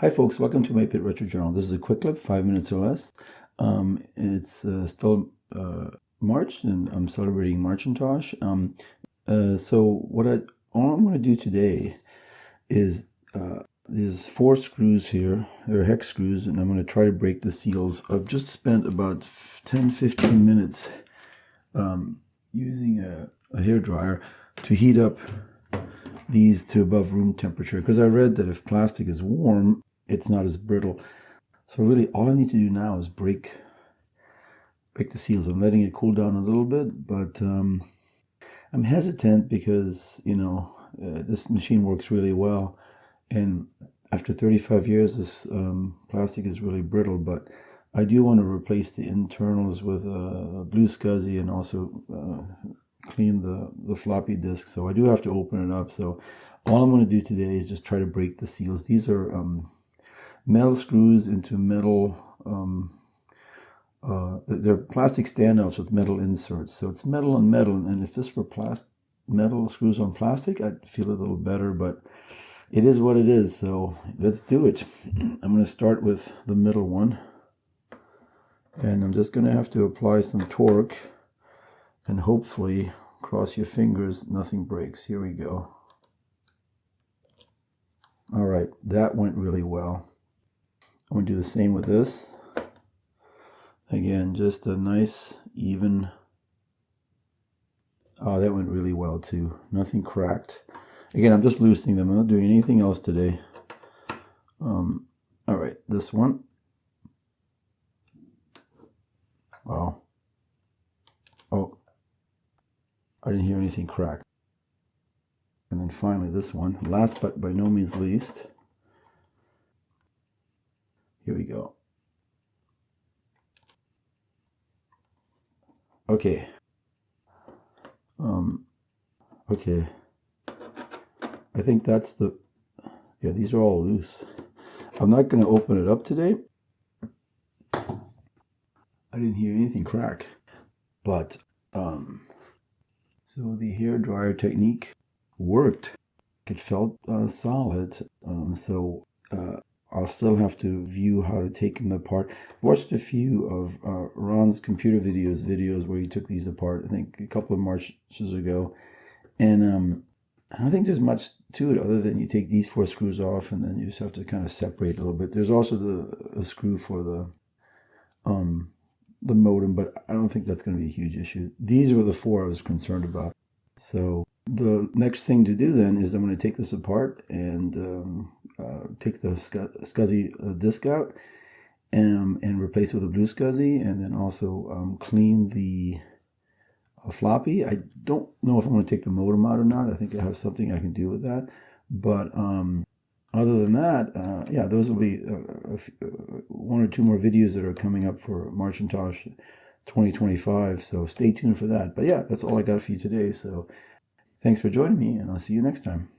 Hi folks, welcome to my Pit Retro Journal. This is a quick clip, 5 minutes or less. It's still March, and I'm celebrating Marcintosh. All I'm going to do today is there's 4 screws here. They're hex screws, and I'm going to try to break the seals. I've just spent about 10-15 minutes using a hairdryer to heat up these to above room temperature, because I read that if plastic is warm, it's not as brittle. So really all I need to do now is break the seals. I'm letting it cool down a little bit, but I'm hesitant because, this machine works really well, and after 35 years this plastic is really brittle. But I do want to replace the internals with a BlueSCSI and also clean the floppy disk, so I do have to open it up. So all I'm going to do today is just try to break the seals. These are metal screws into metal, they're plastic standoffs with metal inserts, so it's metal on metal, and if this were metal screws on plastic, I'd feel a little better, but it is what it is, so let's do it. I'm going to start with the middle one, and I'm just going to have to apply some torque, and hopefully, cross your fingers, nothing breaks. Here we go. All right, that went really well. I'm going to do the same with this. Again, just a nice, even... Oh, that went really well too. Nothing cracked. Again, I'm just loosening them. I'm not doing anything else today. All right, this one. Wow. Oh, I didn't hear anything crack. And then finally this one, last but by no means least. Here we go. Okay. Okay. I think that's the... Yeah, these are all loose. I'm not going to open it up today. I didn't hear anything crack. But, so the hairdryer technique worked. It felt solid. I'll still have to view how to take them apart. I've watched a few of Ron's computer videos where he took these apart, I think a couple of Marches ago. And I don't think there's much to it other than you take these 4 screws off, and then you just have to kind of separate a little bit. There's also a screw for the modem, but I don't think that's going to be a huge issue. These were the 4 I was concerned about. So the next thing to do then is I'm going to take this apart and take the SCSI disk out and replace it with a BlueSCSI, and then also clean the floppy. I don't know if I'm going to take the modem out or not. I think I have something I can do with that. But other than that, yeah, those will be 1 or 2 more videos that are coming up for Marcintosh 2025. So stay tuned for that. But yeah, that's all I got for you today. So thanks for joining me, and I'll see you next time.